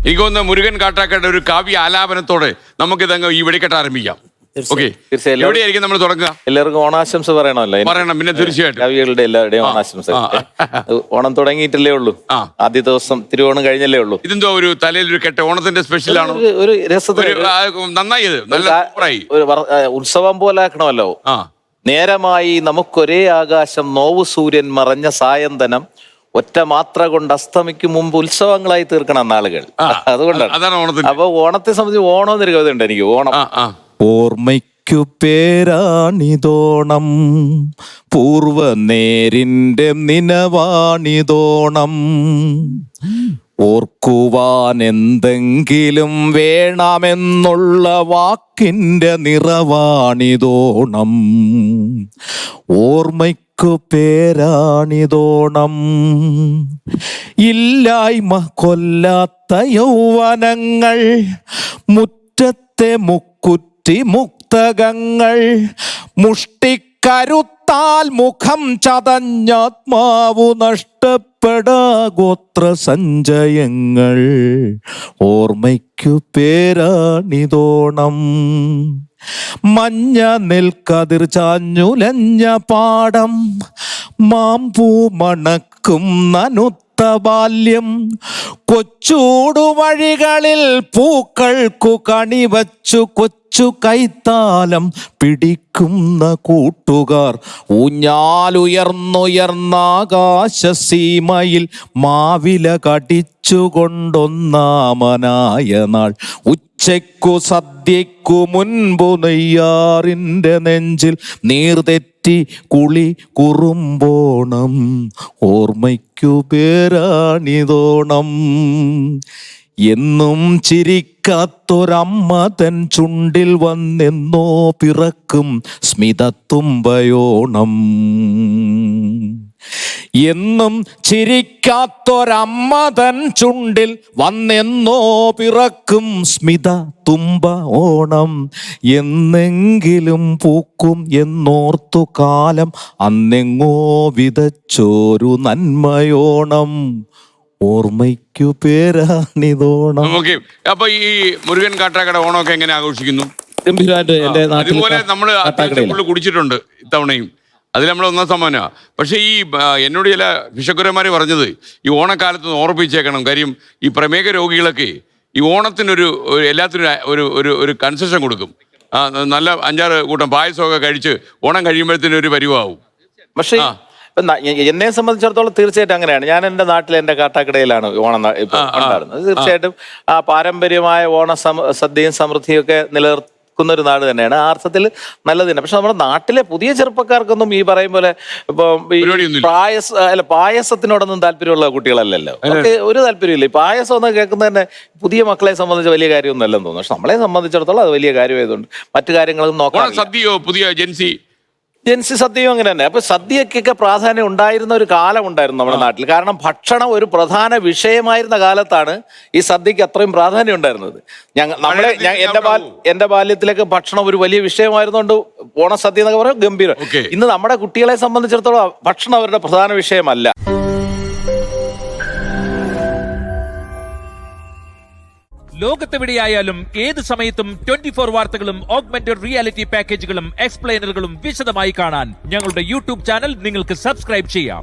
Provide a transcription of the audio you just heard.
എനിക്ക് തോന്നുന്നു മുരുകൻ കാട്ടാക്കയുടെ ഒരു കാവ്യ ആലാപനത്തോടെ നമുക്കിതങ്ങ് ഈ വെടിക്കെട്ട് ആരംഭിക്കാം. ഓക്കെ, എവിടെയായിരിക്കും നമ്മൾ തുടങ്ങുക? എല്ലാവർക്കും ഓണാശംസ പറയണമല്ലോ. പറയണം, പിന്നെ തീർച്ചയായിട്ടും കവികളുടെ എല്ലാവരുടെയും ഓണാശംസ. ഓണം തുടങ്ങിയിട്ടില്ലേ ഉള്ളൂ, ആദ്യ ദിവസം തിരുവോണം കഴിഞ്ഞല്ലേ ഉള്ളൂ. ഇതെന്തോ ഒരു തലയിൽ ഒരു കെട്ട് ഓണത്തിന്റെ സ്പെഷ്യൽ ആണോ? ഒരു രസത്തിന് നന്നായി, നല്ല ഒരു ഉത്സവം പോലെ ആക്കണമല്ലോ. നേരമായി നമുക്കൊരേ ആകാശം, നോവു സൂര്യൻ മറഞ്ഞ സായന്തനം, ഒറ്റ മാത്ര കൊണ്ട് അസ്തമിക്ക് മുമ്പ് ഉത്സവങ്ങളായി തീർക്കണം നാളുകൾ. അതുകൊണ്ടാണ്. അപ്പൊ ഓണത്തെ സംബന്ധിച്ച് ഓണം എന്നൊരു കവിത ഉണ്ട് എനിക്ക്. ഓണം ഓർമ്മയ്ക്കു പേരാണിതോണം, പൂർവ നേരിന്റെ നിനവാണിതോണം, ഓർക്കുവാൻ എന്തെങ്കിലും വേണമെന്നുള്ള വാക്കിന്റെ നിറവാണിതോണം. ഓർമ്മയ്ക്കു പേരാണിതോണം, ഇല്ലായ്മ കൊല്ലാത്ത യൗവനങ്ങൾ, മുറ്റത്തെ മുക്കുറ്റി മുക്തകങ്ങൾ, മുഷ്ടിക്കരുത്താൽ മുഖം ചതഞ്ഞാത്മാവു നഷ്ടപ്പെടാ ഗോത്ര സഞ്ചയങ്ങൾ. ഓർമ്മയ്ക്കു പേരാണിതോണം, മഞ്ഞ നെൽക്കതിർ ചാഞ്ഞുലഞ്ഞ പാടം, മാമ്പൂ മണക്കും നനുത്ത ബാല്യം, കൊച്ചൂടുവഴികളിൽ പൂക്കൾക്കു കണിവച്ചു കൊച്ചു കൈത്താലം പിടിക്കുന്ന കൂട്ടുകാർ, ഊഞ്ഞാലുയർന്നുയർന്നാകാശസീമയിൽ മാവില കടിച്ചുകൊണ്ടൊന്നാമനായ നാൾ, ഉച്ചയ്ക്കു സദ്യയ്ക്കു മുൻപു നെയ്യാറിൻ്റെ നെഞ്ചിൽ നീർതെറ്റി കുളി കുറുമ്പോണം. ഓർമ്മയ്ക്കു പേരാണിതോണം, എന്നും ചിരിക്കാത്തൊരമ്മ തൻ ചുണ്ടിൽ വന്നെന്നോ പിറക്കും സ്മിതത്തുമ്പയോണം. എന്നും ചിരിക്കാത്തൊരമ്മ തൻ ചുണ്ടിൽ വന്നെന്നോ പിറക്കും സ്മിത തുമ്പ ഓണം. എന്നെങ്കിലും പൂക്കും എന്നോർത്തു കാലം, അന്നെങ്ങോ വിതച്ചോരു നന്മയോണം. ഓർമ്മയ്ക്കു പേരാണിതോണം. അപ്പൊ ഈ മുരുകൻ കാട്ടാക്കട ഓണമൊക്കെ എങ്ങനെ ആഘോഷിക്കുന്നു? അതുപോലെ നമ്മള് കുടിച്ചിട്ടുണ്ട് ഇത്തവണയും, അതിൽ നമ്മൾ ഒന്നാം സമ്മാനമാണ്. പക്ഷേ ഈ എന്നോട് ചില ഭിഷക്കുരന്മാർ പറഞ്ഞത് ഈ ഓണക്കാലത്ത് ഓർപ്പിച്ചേക്കണം, കാര്യം ഈ പ്രമേഹ രോഗികളൊക്കെ ഈ ഓണത്തിനൊരു എല്ലാത്തിനും ഒരു കൺസെഷൻ കൊടുക്കും. നല്ല 5-6 കൂട്ടം പായസമൊക്കെ കഴിച്ച് ഓണം കഴിയുമ്പോഴത്തേനും ഒരു പരിവാവും. പക്ഷേ എന്നെ സംബന്ധിച്ചിടത്തോളം തീർച്ചയായിട്ടും അങ്ങനെയാണ്. ഞാൻ എൻ്റെ നാട്ടിൽ എൻ്റെ കാട്ടാക്കടയിലാണ് ഓണം ഇപ്പോൾ ഉണ്ടായിരുന്നത്. തീർച്ചയായിട്ടും ആ പാരമ്പര്യമായ ഓണ സദ്യയും സമൃദ്ധിയും ഒക്കെ നിലനിർത്തുന്ന ഒരു നാട് തന്നെയാണ്. ആ അർത്ഥത്തിൽ നല്ലത് തന്നെ. പക്ഷെ നമ്മുടെ നാട്ടിലെ പുതിയ ചെറുപ്പക്കാർക്കൊന്നും ഈ പറയും പോലെ ഇപ്പം ഈ പായസത്തിനോടൊന്നും താല്പര്യമുള്ള കുട്ടികളല്ലല്ലോ. അവർക്ക് ഒരു താല്പര്യമില്ല. ഈ പായസം എന്ന് കേൾക്കുന്നത് തന്നെ പുതിയ മക്കളെ സംബന്ധിച്ച് വലിയ കാര്യമൊന്നും അല്ലെന്ന് തോന്നുന്നു. പക്ഷെ നമ്മളെ സംബന്ധിച്ചിടത്തോളം അത് വലിയ കാര്യമായതുകൊണ്ട് മറ്റു കാര്യങ്ങളൊന്നും നോക്കാം. സദ്യയോ പുതിയ ജെൻസി സദ്യയും അങ്ങനെ തന്നെ. അപ്പൊ സദ്യക്കൊക്കെ പ്രാധാന്യം ഉണ്ടായിരുന്ന ഒരു കാലം ഉണ്ടായിരുന്നു നമ്മുടെ നാട്ടിൽ. കാരണം ഭക്ഷണം ഒരു പ്രധാന വിഷയമായിരുന്ന കാലത്താണ് ഈ സദ്യക്ക് അത്രയും പ്രാധാന്യം ഉണ്ടായിരുന്നത്. എന്റെ ബാല്യത്തിലേക്ക് ഭക്ഷണം ഒരു വലിയ വിഷയമായിരുന്നുകൊണ്ട് ഓണസദ്യ എന്നൊക്കെ പറയാം ഗംഭീരം. ഇന്ന് നമ്മുടെ കുട്ടികളെ സംബന്ധിച്ചിടത്തോളം ഭക്ഷണം അവരുടെ പ്രധാന വിഷയമല്ല. ലോകത്തെവിടെയായാലും ഏത് സമയത്തും 24 വാർത്തകളും ഓഗ്മെന്റഡ് റിയാലിറ്റി പാക്കേജുകളും എക്സ്പ്ലെയിനറുകളും വിശദമായി കാണാൻ ഞങ്ങളുടെ യൂട്യൂബ് ചാനൽ നിങ്ങൾക്ക് സബ്സ്ക്രൈബ് ചെയ്യാം.